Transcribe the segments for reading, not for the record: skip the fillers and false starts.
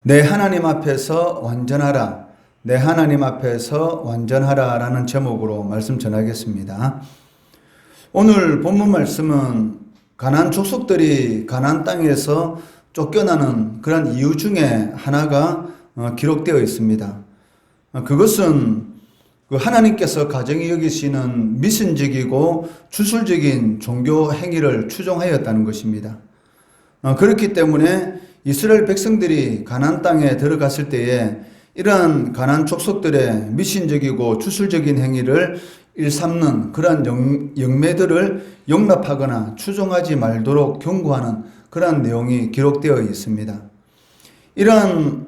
내 하나님 앞에서 완전하라. 내 하나님 앞에서 완전하라 라는 제목으로 말씀 전하겠습니다. 오늘 본문 말씀은 가나안 족속들이 가나안 땅에서 쫓겨나는 그런 이유 중에 하나가 기록되어 있습니다. 그것은 하나님께서 가정이 여기시는 미신적이고 주술적인 종교 행위를 추종하였다는 것입니다. 그렇기 때문에 이스라엘 백성들이 가나안 땅에 들어갔을 때에 이러한 가나안 족속들의 미신적이고 주술적인 행위를 일삼는 그러한 영매들을 용납하거나 추종하지 말도록 경고하는 그러한 내용이 기록되어 있습니다. 이러한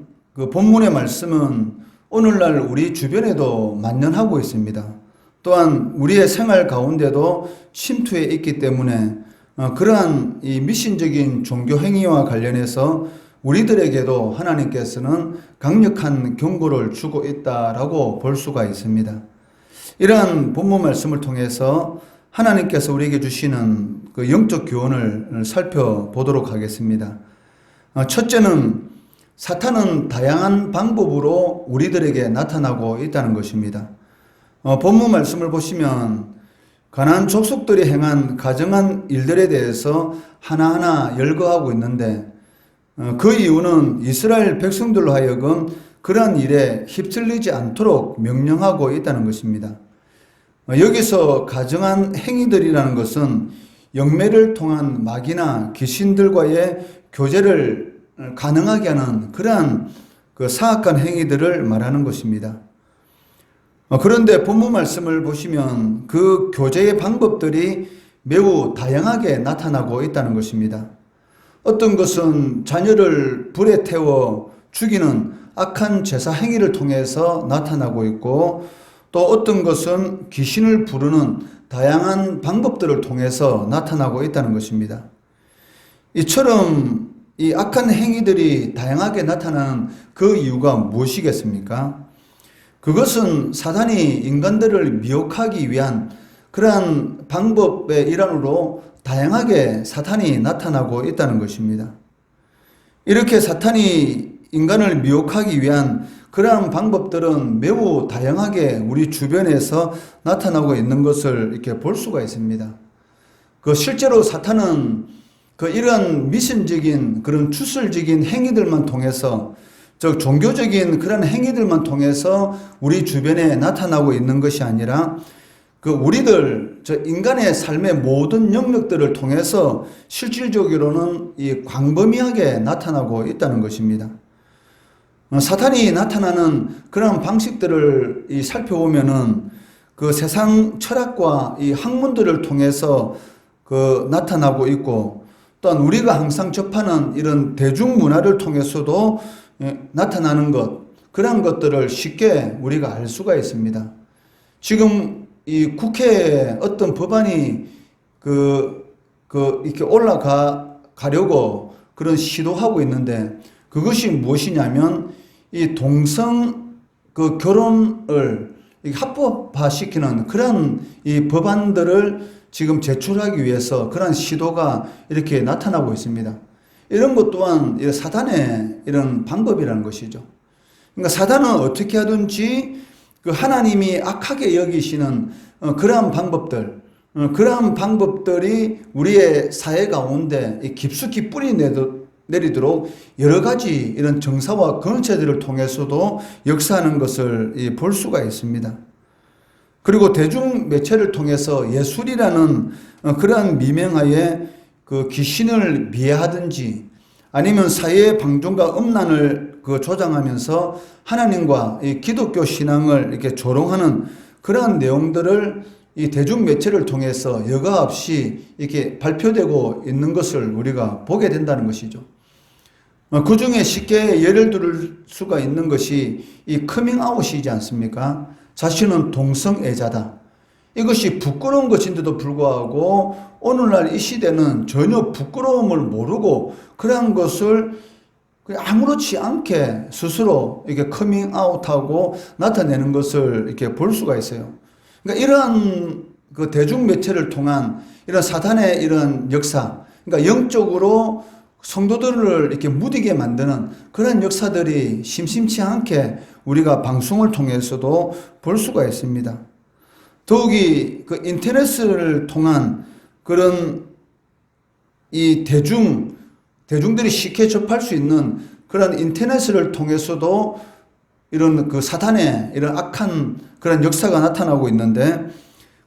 본문의 말씀은 오늘날 우리 주변에도 만연하고 있습니다. 또한 우리의 생활 가운데도 침투해 있기 때문에 그러한 이 미신적인 종교 행위와 관련해서 우리들에게도 하나님께서는 강력한 경고를 주고 있다라고 볼 수가 있습니다. 이러한 본문 말씀을 통해서 하나님께서 우리에게 주시는 그 영적 교훈을 살펴보도록 하겠습니다. 첫째는 사탄은 다양한 방법으로 우리들에게 나타나고 있다는 것입니다. 본문 말씀을 보시면 가나안 족속들이 행한 가증한 일들에 대해서 하나하나 열거하고 있는데 그 이유는 이스라엘 백성들로 하여금 그러한 일에 휩쓸리지 않도록 명령하고 있다는 것입니다. 여기서 가증한 행위들이라는 것은 영매를 통한 마귀나 귀신들과의 교제를 가능하게 하는 그러한 사악한 행위들을 말하는 것입니다. 그런데 본문 말씀을 보시면 그 교제의 방법들이 매우 다양하게 나타나고 있다는 것입니다. 어떤 것은 자녀를 불에 태워 죽이는 악한 제사 행위를 통해서 나타나고 있고, 또 어떤 것은 귀신을 부르는 다양한 방법들을 통해서 나타나고 있다는 것입니다. 이처럼 이 악한 행위들이 다양하게 나타나는 그 이유가 무엇이겠습니까? 그것은 사단이 인간들을 미혹하기 위한 그러한 방법의 일환으로 다양하게 사탄이 나타나고 있다는 것입니다. 이렇게 사탄이 인간을 미혹하기 위한 그러한 방법들은 매우 다양하게 우리 주변에서 나타나고 있는 것을 이렇게 볼 수가 있습니다. 실제로 사탄은 이런 미신적인 그런 주술적인 행위들만 통해서 종교적인 그런 행위들만 통해서 우리 주변에 나타나고 있는 것이 아니라 우리들 인간의 삶의 모든 영역들을 통해서 실질적으로는 이 광범위하게 나타나고 있다는 것입니다. 사탄이 나타나는 그런 방식들을 살펴보면은 세상 철학과 이 학문들을 통해서 나타나고 있고, 또한 우리가 항상 접하는 이런 대중문화를 통해서도 나타나는 그런 것들을 쉽게 우리가 알 수가 있습니다. 지금 이 국회에 어떤 법안이 이렇게 올라가려고 그런 시도하고 있는데, 그것이 무엇이냐면 이 동성 결혼을 합법화시키는 그런 이 법안들을 지금 제출하기 위해서 그런 시도가 이렇게 나타나고 있습니다. 이런 것 또한 사단의 이런 방법이라는 것이죠. 그러니까 사단은 어떻게 하든지 하나님이 악하게 여기시는 그러한 방법들, 그러한 방법들이 우리의 사회 가운데 깊숙이 뿌리 내리도록 여러 가지 이런 정사와 건체들을 통해서도 역사하는 것을 볼 수가 있습니다. 그리고 대중 매체를 통해서 예술이라는 그러한 미명하에 귀신을 비하하든지 아니면 사회의 방종과 음란을 조장하면서 하나님과 이 기독교 신앙을 이렇게 조롱하는 그러한 내용들을 이 대중 매체를 통해서 여과 없이 이렇게 발표되고 있는 것을 우리가 보게 된다는 것이죠. 그 중에 쉽게 예를 들 수가 있는 것이 이 커밍아웃이지 않습니까? 자신은 동성애자다. 이것이 부끄러운 것인데도 불구하고 오늘날 이 시대는 전혀 부끄러움을 모르고 그러한 것을 아무렇지 않게 스스로 이렇게 커밍아웃하고 나타내는 것을 이렇게 볼 수가 있어요. 그러니까 이러한 대중 매체를 통한 이런 사탄의 이런 역사, 그러니까 영적으로 성도들을 이렇게 무디게 만드는 그런 역사들이 심심치 않게 우리가 방송을 통해서도 볼 수가 있습니다. 더욱이 그 인터넷을 통한 그런 이 대중들이 쉽게 접할 수 있는 그런 인터넷을 통해서도 이런 그 사탄의 이런 악한 그런 역사가 나타나고 있는데,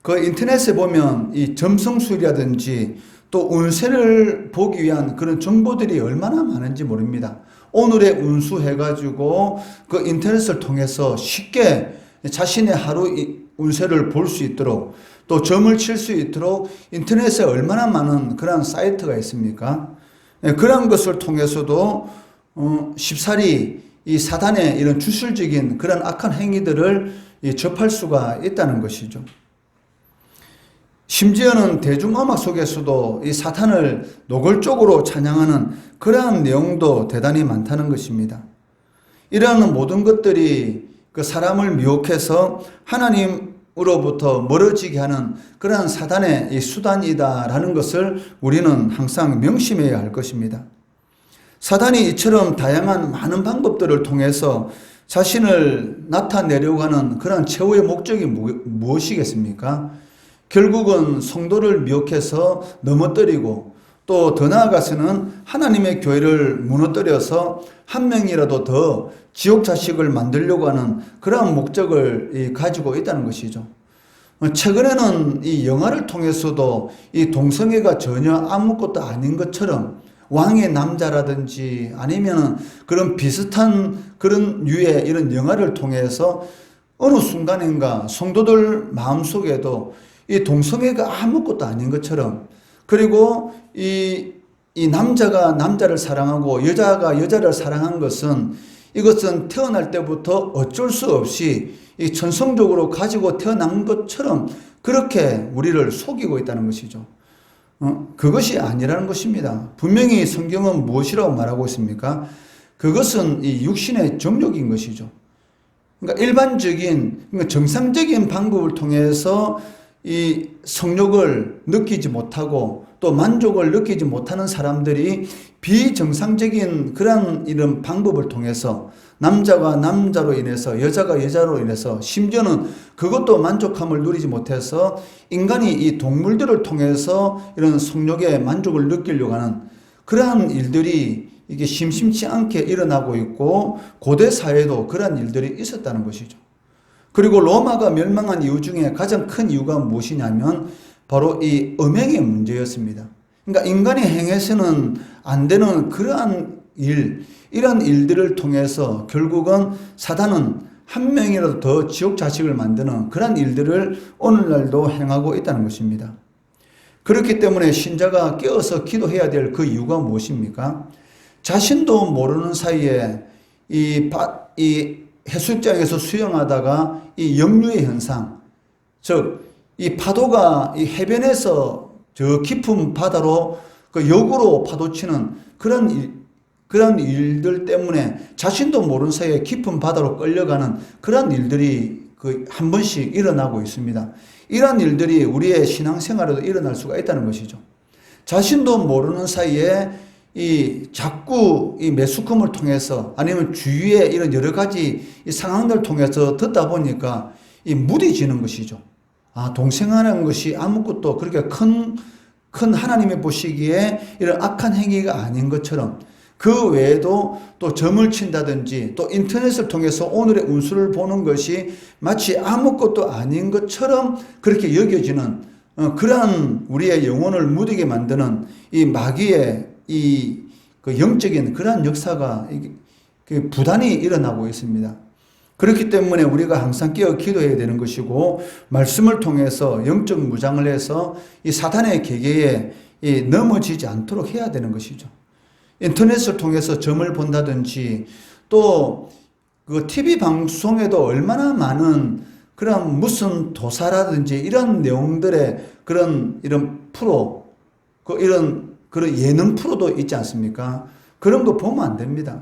그 인터넷에 보면 이 점성술이라든지 또 운세를 보기 위한 그런 정보들이 얼마나 많은지 모릅니다. 오늘의 운수 해가지고 그 인터넷을 통해서 쉽게 자신의 하루 운세를 볼 수 있도록, 또 점을 칠 수 있도록 인터넷에 얼마나 많은 그런 사이트가 있습니까? 그런 것을 통해서도 쉽사리 이 사단의 이런 주술적인 그런 악한 행위들을 접할 수가 있다는 것이죠. 심지어는 대중음악 속에서도 이 사탄을 노골적으로 찬양하는 그러한 내용도 대단히 많다는 것입니다. 이러한 모든 것들이 그 사람을 미혹해서 하나님으로부터 멀어지게 하는 그러한 사단의 이 수단이다라는 것을 우리는 항상 명심해야 할 것입니다. 사단이 이처럼 다양한 많은 방법들을 통해서 자신을 나타내려고 하는 그런 최후의 목적이 무엇이겠습니까? 결국은 성도를 미혹해서 넘어뜨리고, 또 더 나아가서는 하나님의 교회를 무너뜨려서 한 명이라도 더 지옥 자식을 만들려고 하는 그러한 목적을 가지고 있다는 것이죠. 최근에는 이 영화를 통해서도 이 동성애가 전혀 아무것도 아닌 것처럼 왕의 남자라든지 아니면 그런 비슷한 그런 류의 이런 영화를 통해서 어느 순간인가 성도들 마음속에도 이 동성애가 아무것도 아닌 것처럼, 그리고 이 남자가 남자를 사랑하고 여자가 여자를 사랑한 것은 이것은 태어날 때부터 어쩔 수 없이 이 천성적으로 가지고 태어난 것처럼 그렇게 우리를 속이고 있다는 것이죠. 그것이 아니라는 것입니다. 분명히 성경은 무엇이라고 말하고 있습니까? 그것은 이 육신의 정욕인 것이죠. 그러니까 일반적인, 그러니까 정상적인 방법을 통해서 이 성욕을 느끼지 못하고 또 만족을 느끼지 못하는 사람들이 비정상적인 그런 이런 방법을 통해서 남자가 남자로 인해서 여자가 여자로 인해서 심지어는 그것도 만족함을 누리지 못해서 인간이 이 동물들을 통해서 이런 성욕의 만족을 느끼려고 하는 그러한 일들이 이게 심심치 않게 일어나고 있고, 고대 사회에도 그러한 일들이 있었다는 것이죠. 그리고 로마가 멸망한 이유 중에 가장 큰 이유가 무엇이냐면 바로 이 음행의 문제였습니다. 그러니까 인간이 행해서는 안 되는 그러한 이러한 일들을 통해서 결국은 사단은 한 명이라도 더 지옥 자식을 만드는 그러한 일들을 오늘날도 행하고 있다는 것입니다. 그렇기 때문에 신자가 깨어서 기도해야 될 그 이유가 무엇입니까? 자신도 모르는 사이에 이 해수장에서 수영하다가 이 역류의 현상, 즉 이 파도가 이 해변에서 저 깊은 바다로 그 역으로 파도치는 그런 일들 때문에 자신도 모르는 사이에 깊은 바다로 끌려가는 그런 일들이 그 한 번씩 일어나고 있습니다. 이런 일들이 우리의 신앙생활에도 일어날 수가 있다는 것이죠. 자신도 모르는 사이에 자꾸 이 매스컴을 통해서 아니면 주위에 이런 여러 가지 이 상황들을 통해서 듣다 보니까 무디지는 것이죠. 동생하는 것이 아무것도 그렇게 큰 하나님이 보시기에 이런 악한 행위가 아닌 것처럼, 그 외에도 또 점을 친다든지 또 인터넷을 통해서 오늘의 운수를 보는 것이 마치 아무것도 아닌 것처럼 그렇게 여겨지는 그러한 우리의 영혼을 무디게 만드는 이 마귀의 그 영적인 그러한 역사가 부단히 일어나고 있습니다. 그렇기 때문에 우리가 항상 깨어 기도해야 되는 것이고, 말씀을 통해서 영적 무장을 해서 이 사탄의 계계에 넘어지지 않도록 해야 되는 것이죠. 인터넷을 통해서 점을 본다든지 또 그 TV 방송에도 얼마나 많은 그런 무슨 도사라든지 이런 내용들의 이런 프로, 이런 예능 프로도 있지 않습니까? 그런 거 보면 안 됩니다.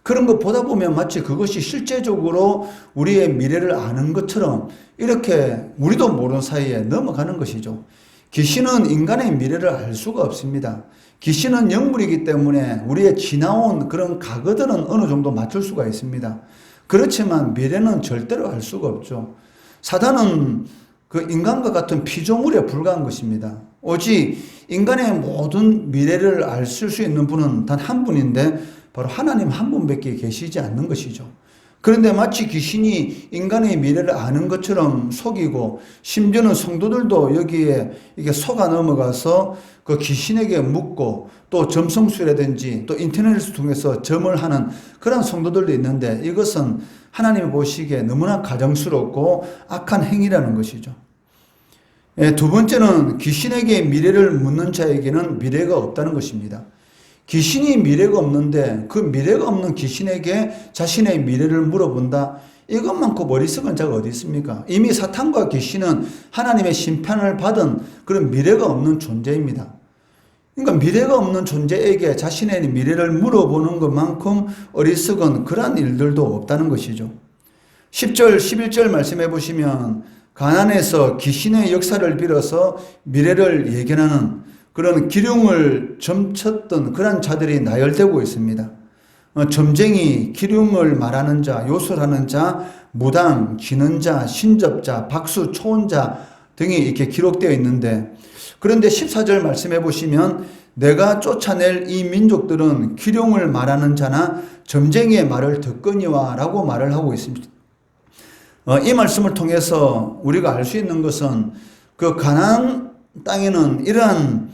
그런 거 보다 보면 마치 그것이 실제적으로 우리의 미래를 아는 것처럼 이렇게 우리도 모르는 사이에 넘어가는 것이죠. 귀신은 인간의 미래를 알 수가 없습니다. 귀신은 영물이기 때문에 우리의 지나온 그런 과거들은 어느 정도 맞출 수가 있습니다. 그렇지만 미래는 절대로 알 수가 없죠. 사단은 그 인간과 같은 피조물에 불과한 것입니다. 오직 인간의 모든 미래를 알 수 있는 분은 단 한 분인데 바로 하나님 한 분밖에 계시지 않는 것이죠. 그런데 마치 귀신이 인간의 미래를 아는 것처럼 속이고, 심지어는 성도들도 여기에 이게 속아 넘어가서 그 귀신에게 묻고, 또 점성술이라든지 또 인터넷을 통해서 점을 하는 그런 성도들도 있는데, 이것은 하나님이 보시기에 너무나 가증스럽고 악한 행위라는 것이죠. 두 번째는 귀신에게 미래를 묻는 자에게는 미래가 없다는 것입니다. 귀신이 미래가 없는데 그 미래가 없는 귀신에게 자신의 미래를 물어본다? 이것만큼 어리석은 자가 어디 있습니까? 이미 사탄과 귀신은 하나님의 심판을 받은 그런 미래가 없는 존재입니다. 그러니까 미래가 없는 존재에게 자신의 미래를 물어보는 것만큼 어리석은 그러한 일들도 없다는 것이죠. 10절, 11절 말씀해 보시면 가나안에서 귀신의 역사를 빌어서 미래를 예견하는 그런 기륭을 점쳤던 그런 자들이 나열되고 있습니다. 점쟁이, 기륭을 말하는 자, 요술하는 자, 무당, 지는 자, 신접자, 박수, 초혼자 등이 이렇게 기록되어 있는데, 그런데 14절 말씀해 보시면 내가 쫓아낼 이 민족들은 기륭을 말하는 자나 점쟁이의 말을 듣거니와 라고 말을 하고 있습니다. 이 말씀을 통해서 우리가 알 수 있는 것은 그 가나안 땅에는 이러한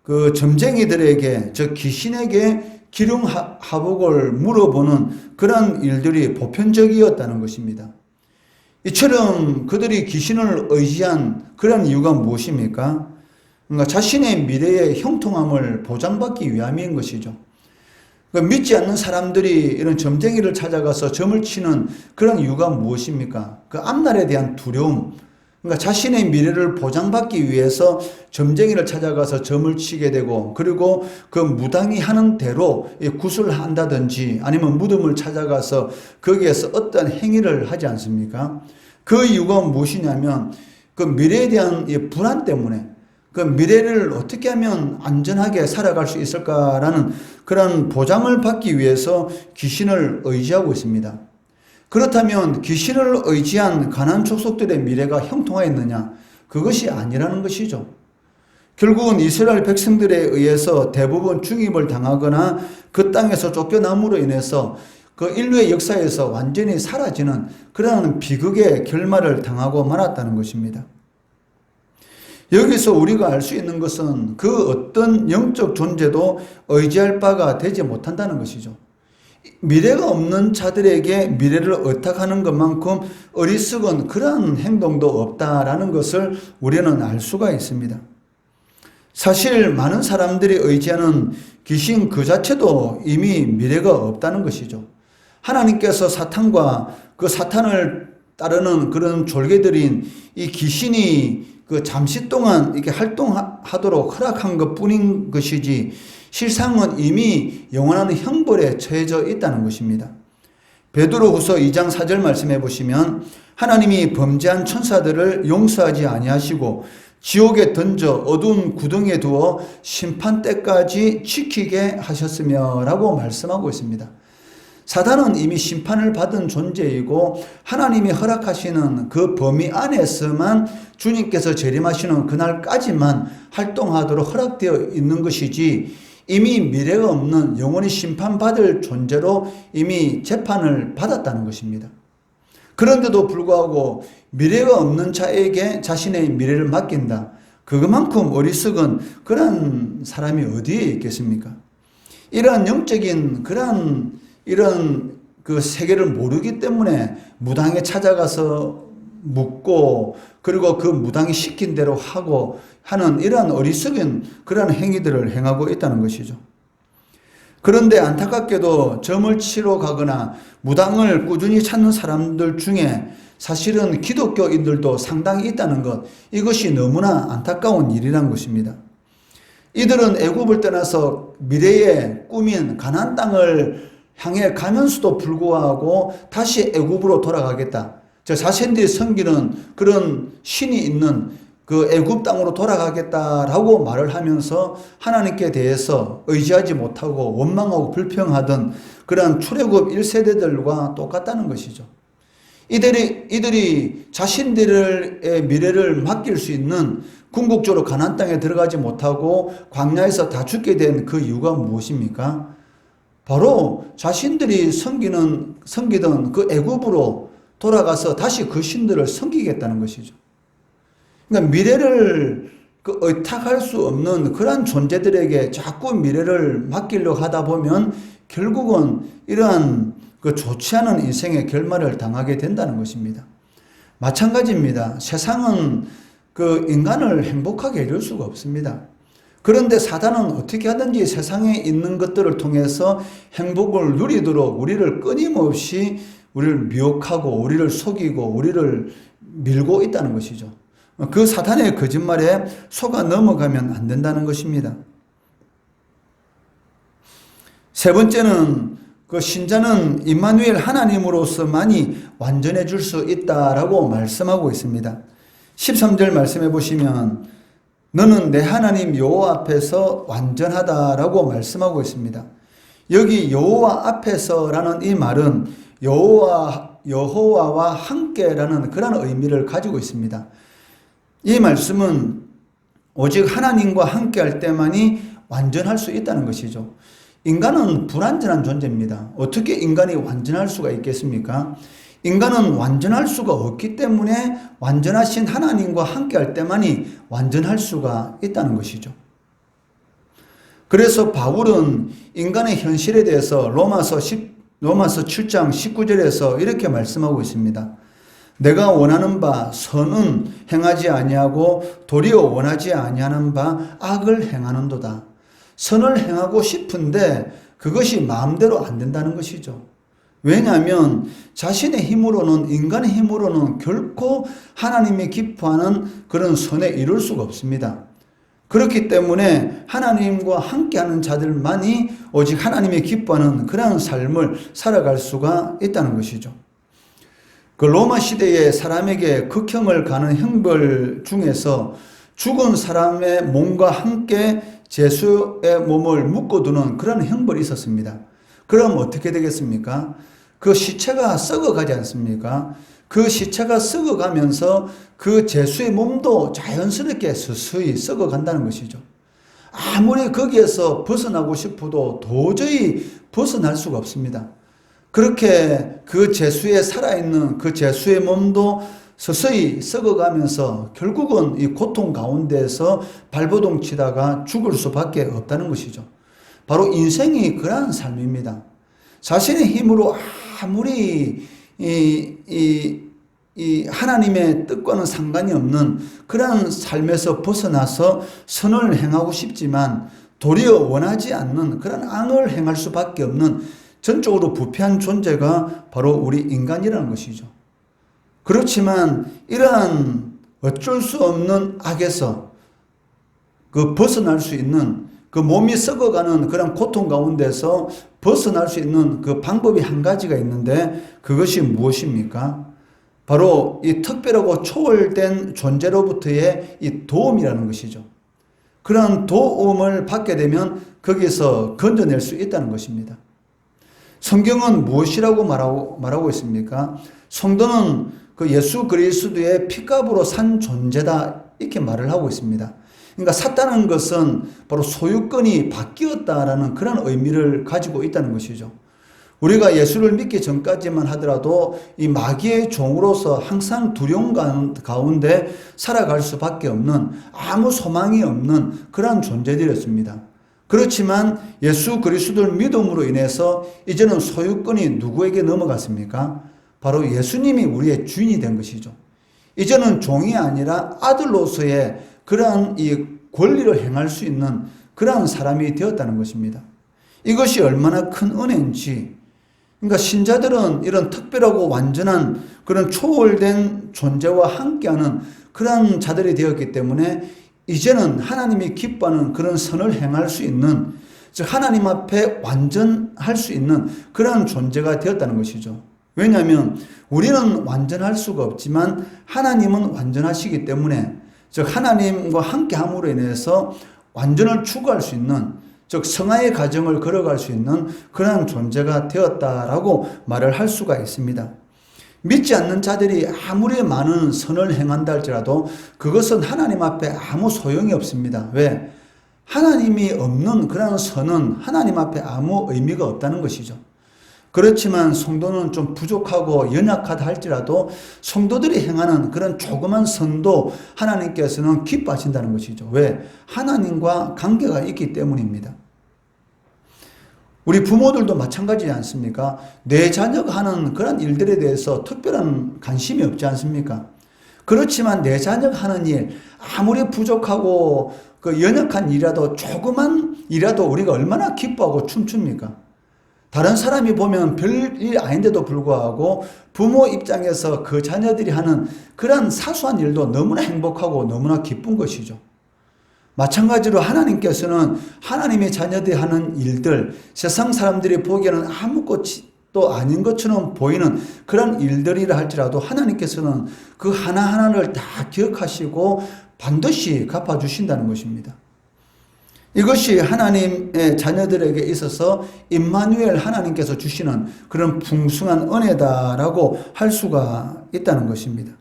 그 점쟁이들에게, 즉 귀신에게 기륭하복을 물어보는 그런 일들이 보편적이었다는 것입니다. 이처럼 그들이 귀신을 의지한 그런 이유가 무엇입니까? 그러니까 자신의 미래의 형통함을 보장받기 위함인 것이죠. 그러니까 믿지 않는 사람들이 이런 점쟁이를 찾아가서 점을 치는 그런 이유가 무엇입니까? 그 앞날에 대한 두려움, 그러니까 자신의 미래를 보장받기 위해서 점쟁이를 찾아가서 점을 치게 되고, 그리고 그 무당이 하는 대로 굿을 한다든지 아니면 무덤을 찾아가서 거기에서 어떤 행위를 하지 않습니까? 그 이유가 무엇이냐면 그 미래에 대한 불안 때문에, 그 미래를 어떻게 하면 안전하게 살아갈 수 있을까라는 그런 보장을 받기 위해서 귀신을 의지하고 있습니다. 그렇다면 귀신을 의지한 가나안 족속들의 미래가 형통하였느냐? 그것이 아니라는 것이죠. 결국은 이스라엘 백성들에 의해서 대부분 중임을 당하거나 그 땅에서 쫓겨남으로 인해서 그 인류의 역사에서 완전히 사라지는 그러한 비극의 결말을 당하고 말았다는 것입니다. 여기서 우리가 알 수 있는 것은 그 어떤 영적 존재도 의지할 바가 되지 못한다는 것이죠. 미래가 없는 자들에게 미래를 의탁하는 것만큼 어리석은 그러한 행동도 없다라는 것을 우리는 알 수가 있습니다. 사실 많은 사람들이 의지하는 귀신 그 자체도 이미 미래가 없다는 것이죠. 하나님께서 사탄과 그 사탄을 따르는 그런 졸개들인 이 귀신이 그 잠시 동안 이렇게 활동하도록 허락한 것 뿐인 것이지, 실상은 이미 영원한 형벌에 처해져 있다는 것입니다. 베드로후서 2장 4절 말씀해 보시면 하나님이 범죄한 천사들을 용서하지 아니하시고 지옥에 던져 어두운 구덩이에 두어 심판 때까지 지키게 하셨으며 라고 말씀하고 있습니다. 사단은 이미 심판을 받은 존재이고 하나님이 허락하시는 그 범위 안에서만 주님께서 재림하시는 그날까지만 활동하도록 허락되어 있는 것이지, 이미 미래가 없는 영원히 심판받을 존재로 이미 재판을 받았다는 것입니다. 그런데도 불구하고 미래가 없는 자에게 자신의 미래를 맡긴다. 그것만큼 어리석은 그런 사람이 어디에 있겠습니까? 이러한 영적인 이런 그 세계를 모르기 때문에 무당에 찾아가서 묻고, 그리고 그 무당이 시킨 대로 하고 하는 이러한 어리석은 그러한 행위들을 행하고 있다는 것이죠. 그런데 안타깝게도 점을 치러 가거나 무당을 꾸준히 찾는 사람들 중에 사실은 기독교인들도 상당히 있다는 것, 이것이 너무나 안타까운 일이란 것입니다. 이들은 애굽을 떠나서 미래의 꿈인 가나안 땅을 향해 가면서도 불구하고 다시 애굽으로 돌아가겠다. 자신들이 섬기는 그런 신이 있는 그 애굽 땅으로 돌아가겠다라고 말을 하면서 하나님께 대해서 의지하지 못하고 원망하고 불평하던 그런 출애굽 1세대들과 똑같다는 것이죠. 이들이 자신들의 미래를 맡길 수 있는 궁극적으로 가나안 땅에 들어가지 못하고 광야에서 다 죽게 된 그 이유가 무엇입니까? 바로 자신들이 섬기던 그 애굽으로 돌아가서 다시 그 신들을 섬기겠다는 것이죠. 그러니까 미래를 의탁할 수 없는 그런 존재들에게 자꾸 미래를 맡기려고 하다 보면 결국은 이러한 그 좋지 않은 인생의 결말을 당하게 된다는 것입니다. 마찬가지입니다. 세상은 그 인간을 행복하게 해줄 수가 없습니다. 그런데 사단은 어떻게 하든지 세상에 있는 것들을 통해서 행복을 누리도록 우리를 끊임없이 우리를 미혹하고 우리를 속이고 우리를 밀고 있다는 것이죠. 그 사탄의 거짓말에 속아 넘어가면 안 된다는 것입니다. 세 번째는 그 신자는 임마누엘 하나님으로서만이 완전해질 수 있다라고 말씀하고 있습니다. 13절 말씀해 보시면 너는 내 하나님 여호와 앞에서 완전하다라고 말씀하고 있습니다. 여기 여호와 앞에서라는 이 말은 여호와와 함께라는 그런 의미를 가지고 있습니다. 이 말씀은 오직 하나님과 함께할 때만이 완전할 수 있다는 것이죠. 인간은 불완전한 존재입니다. 어떻게 인간이 완전할 수가 있겠습니까? 인간은 완전할 수가 없기 때문에 완전하신 하나님과 함께할 때만이 완전할 수가 있다는 것이죠. 그래서 바울은 인간의 현실에 대해서 로마서 7장 19절에서 이렇게 말씀하고 있습니다. 내가 원하는 바 선은 행하지 아니하고 도리어 원하지 아니하는 바 악을 행하는도다. 선을 행하고 싶은데 그것이 마음대로 안 된다는 것이죠. 왜냐하면 자신의 힘으로는, 인간의 힘으로는 결코 하나님이 기뻐하는 그런 선에 이룰 수가 없습니다. 그렇기 때문에 하나님과 함께하는 자들만이 오직 하나님이 기뻐하는 그런 삶을 살아갈 수가 있다는 것이죠. 그 로마 시대에 사람에게 극형을 가는 형벌 중에서 죽은 사람의 몸과 함께 제수의 몸을 묶어두는 그런 형벌이 있었습니다. 그럼 어떻게 되겠습니까? 그 시체가 썩어가지 않습니까? 그 시체가 썩어가면서 그 제수의 몸도 자연스럽게 서서히 썩어간다는 것이죠. 아무리 거기에서 벗어나고 싶어도 도저히 벗어날 수가 없습니다. 그렇게 그 제수에 살아있는 그 제수의 몸도 서서히 썩어가면서 결국은 이 고통 가운데서 발버둥 치다가 죽을 수밖에 없다는 것이죠. 바로 인생이 그러한 삶입니다. 자신의 힘으로 아무리 이 하나님의 뜻과는 상관이 없는 그러한 삶에서 벗어나서 선을 행하고 싶지만 도리어 원하지 않는 그런 악을 행할 수밖에 없는 전적으로 부패한 존재가 바로 우리 인간이라는 것이죠. 그렇지만 이러한 어쩔 수 없는 악에서 그 벗어날 수 있는 그 몸이 썩어가는 그런 고통 가운데서 벗어날 수 있는 그 방법이 한 가지가 있는데 그것이 무엇입니까? 바로 이 특별하고 초월된 존재로부터의 이 도움이라는 것이죠. 그런 도움을 받게 되면 거기서 건져낼 수 있다는 것입니다. 성경은 무엇이라고 말하고 있습니까? 성도는 그 예수 그리스도의 피값으로 산 존재다 이렇게 말을 하고 있습니다. 그러니까 샀다는 것은 바로 소유권이 바뀌었다라는 그런 의미를 가지고 있다는 것이죠. 우리가 예수를 믿기 전까지만 하더라도 이 마귀의 종으로서 항상 두려움 가운데 살아갈 수밖에 없는 아무 소망이 없는 그런 존재들이었습니다. 그렇지만 예수 그리스도를 믿음으로 인해서 이제는 소유권이 누구에게 넘어갔습니까? 바로 예수님이 우리의 주인이 된 것이죠. 이제는 종이 아니라 아들로서의 그러한 이 권리를 행할 수 있는 그러한 사람이 되었다는 것입니다. 이것이 얼마나 큰 은혜인지. 그러니까 신자들은 이런 특별하고 완전한 그런 초월된 존재와 함께하는 그러한 자들이 되었기 때문에 이제는 하나님이 기뻐하는 그런 선을 행할 수 있는, 즉 하나님 앞에 완전할 수 있는 그런 존재가 되었다는 것이죠. 왜냐하면 우리는 완전할 수가 없지만 하나님은 완전하시기 때문에 즉 하나님과 함께 함으로 인해서 완전을 추구할 수 있는, 즉 성화의 과정을 걸어갈 수 있는 그러한 존재가 되었다라고 말을 할 수가 있습니다. 믿지 않는 자들이 아무리 많은 선을 행한다 할지라도 그것은 하나님 앞에 아무 소용이 없습니다. 왜? 하나님이 없는 그런 선은 하나님 앞에 아무 의미가 없다는 것이죠. 그렇지만 성도는 좀 부족하고 연약하다 할지라도 성도들이 행하는 그런 조그만 선도 하나님께서는 기뻐하신다는 것이죠. 왜? 하나님과 관계가 있기 때문입니다. 우리 부모들도 마찬가지지 않습니까? 내 자녀가 하는 그런 일들에 대해서 특별한 관심이 없지 않습니까? 그렇지만 내 자녀가 하는 일, 아무리 부족하고 그 연약한 일이라도 조그만 일이라도 우리가 얼마나 기뻐하고 춤춥니까? 다른 사람이 보면 별일 아닌데도 불구하고 부모 입장에서 그 자녀들이 하는 그런 사소한 일도 너무나 행복하고 너무나 기쁜 것이죠. 마찬가지로 하나님께서는 하나님의 자녀들이 하는 일들, 세상 사람들이 보기에는 아무것도 아닌 것처럼 보이는 그런 일들이라 할지라도 하나님께서는 그 하나하나를 다 기억하시고 반드시 갚아주신다는 것입니다. 이것이 하나님의 자녀들에게 있어서 임마누엘 하나님께서 주시는 그런 풍성한 은혜다라고 할 수가 있다는 것입니다.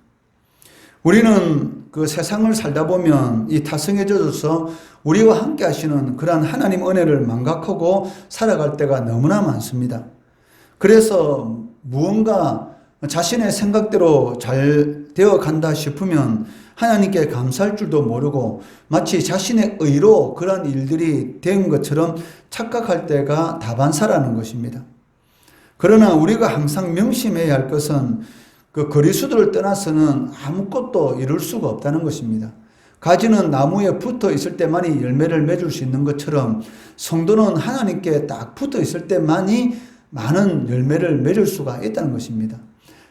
우리는 그 세상을 살다 보면 이 타성에 젖어서 우리와 함께 하시는 그러한 하나님 은혜를 망각하고 살아갈 때가 너무나 많습니다. 그래서 무언가 자신의 생각대로 잘 되어 간다 싶으면 하나님께 감사할 줄도 모르고 마치 자신의 의로 그런 일들이 된 것처럼 착각할 때가 다반사라는 것입니다. 그러나 우리가 항상 명심해야 할 것은 그 그리스도를 떠나서는 아무것도 이룰 수가 없다는 것입니다. 가지는 나무에 붙어 있을 때만이 열매를 맺을 수 있는 것처럼 성도는 하나님께 딱 붙어 있을 때만이 많은 열매를 맺을 수가 있다는 것입니다.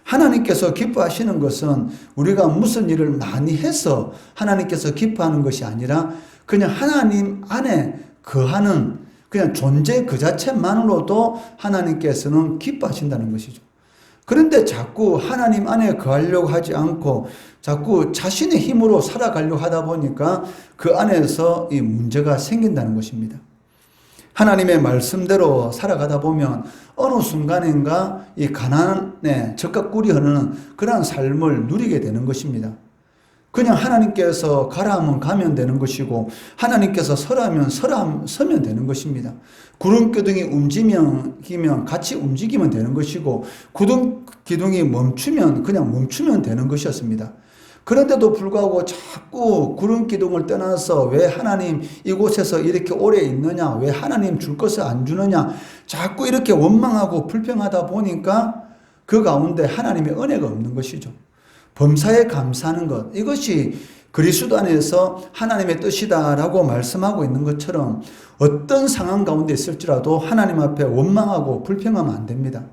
하나님께서 기뻐하시는 것은 우리가 무슨 일을 많이 해서 하나님께서 기뻐하는 것이 아니라 그냥 하나님 안에 거하는 그냥 존재 그 자체만으로도 하나님께서는 기뻐하신다는 것이죠. 그런데 자꾸 하나님 안에 거하려고 하지 않고 자꾸 자신의 힘으로 살아가려고 하다 보니까 그 안에서 이 문제가 생긴다는 것입니다. 하나님의 말씀대로 살아가다 보면 어느 순간인가 이 가난에 젖과 꿀이 흐르는 그러한 삶을 누리게 되는 것입니다. 그냥 하나님께서 가라 하면 가면 되는 것이고 하나님께서 서라면 서면 되는 것입니다. 구름 기둥이 움직이면 같이 움직이면 되는 것이고 구름 기둥이 멈추면 그냥 멈추면 되는 것이었습니다. 그런데도 불구하고 자꾸 구름 기둥을 떠나서 왜 하나님 이곳에서 이렇게 오래 있느냐, 왜 하나님 줄 것을 안 주느냐, 자꾸 이렇게 원망하고 불평하다 보니까 그 가운데 하나님의 은혜가 없는 것이죠. 범사에 감사하는 것, 이것이 그리스도 안에서 하나님의 뜻이다라고 말씀하고 있는 것처럼 어떤 상황 가운데 있을지라도 하나님 앞에 원망하고 불평하면 안 됩니다.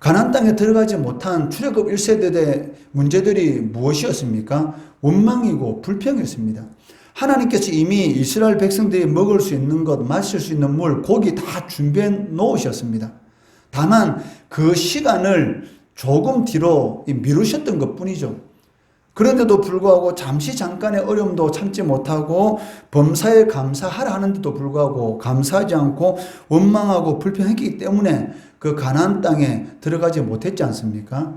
가나안 땅에 들어가지 못한 출애굽 1세대의 문제들이 무엇이었습니까? 원망이고 불평이었습니다. 하나님께서 이미 이스라엘 백성들이 먹을 수 있는 것, 마실 수 있는 물, 고기 다 준비해 놓으셨습니다. 다만 그 시간을 조금 뒤로 미루셨던 것 뿐이죠. 그런데도 불구하고 잠시 잠깐의 어려움도 참지 못하고 범사에 감사하라 하는데도 불구하고 감사하지 않고 원망하고 불평했기 때문에 그 가나안 땅에 들어가지 못했지 않습니까?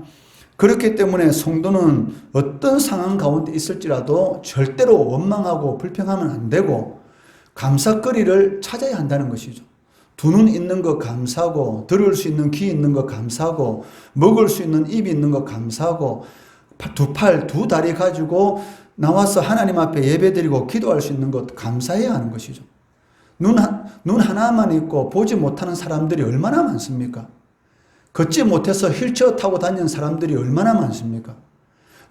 그렇기 때문에 성도는 어떤 상황 가운데 있을지라도 절대로 원망하고 불평하면 안 되고 감사거리를 찾아야 한다는 것이죠. 두 눈 있는 것 감사하고 들을 수 있는 귀 있는 것 감사하고 먹을 수 있는 입이 있는 것 감사하고 두 팔, 두 다리 가지고 나와서 하나님 앞에 예배드리고 기도할 수 있는 것 감사해야 하는 것이죠. 눈 하나만 있고 보지 못하는 사람들이 얼마나 많습니까? 걷지 못해서 휠체어 타고 다니는 사람들이 얼마나 많습니까?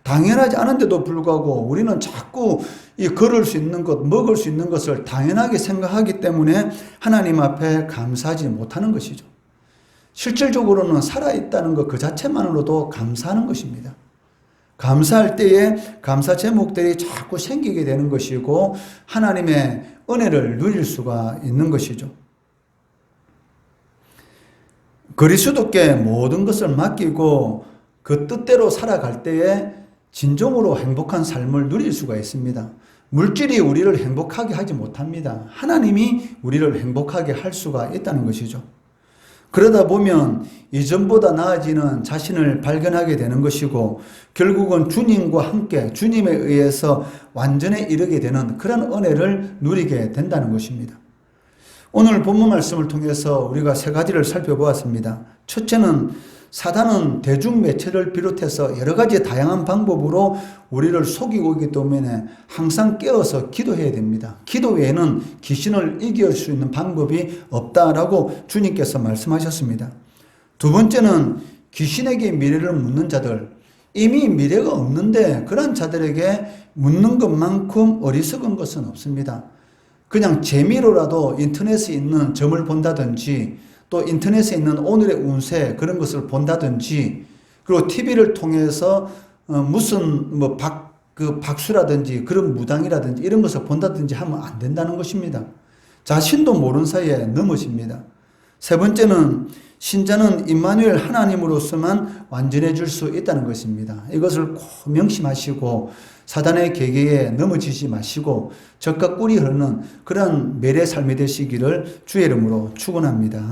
당연하지 않은데도 불구하고 우리는 자꾸 이 걸을 수 있는 것, 먹을 수 있는 것을 당연하게 생각하기 때문에 하나님 앞에 감사하지 못하는 것이죠. 실질적으로는 살아있다는 것 그 자체만으로도 감사하는 것입니다. 감사할 때에 감사 제목들이 자꾸 생기게 되는 것이고 하나님의 은혜를 누릴 수가 있는 것이죠. 그리스도께 모든 것을 맡기고 그 뜻대로 살아갈 때에 진정으로 행복한 삶을 누릴 수가 있습니다. 물질이 우리를 행복하게 하지 못합니다. 하나님이 우리를 행복하게 할 수가 있다는 것이죠. 그러다 보면 이전보다 나아지는 자신을 발견하게 되는 것이고 결국은 주님과 함께 주님에 의해서 완전에 이르게 되는 그런 은혜를 누리게 된다는 것입니다. 오늘 본문 말씀을 통해서 우리가 세 가지를 살펴보았습니다. 첫째는 사단은 대중매체를 비롯해서 여러 가지 다양한 방법으로 우리를 속이고 있기 때문에 항상 깨어서 기도해야 됩니다. 기도 외에는 귀신을 이길 수 있는 방법이 없다라고 주님께서 말씀하셨습니다. 두 번째는 귀신에게 미래를 묻는 자들, 이미 미래가 없는데 그런 자들에게 묻는 것만큼 어리석은 것은 없습니다. 그냥 재미로라도 인터넷에 있는 점을 본다든지 또 인터넷에 있는 오늘의 운세 그런 것을 본다든지 그리고 TV를 통해서 무슨 박수라든지 그런 무당이라든지 이런 것을 본다든지 하면 안 된다는 것입니다. 자신도 모르는 사이에 넘어집니다. 세 번째는 신자는 임마누엘 하나님으로서만 완전해질 수 있다는 것입니다. 이것을 꼭 명심하시고 사단의 계계에 넘어지지 마시고 적과 꿀이 흐르는 그런 매래 삶이 되시기를 주의 이름으로 축원합니다.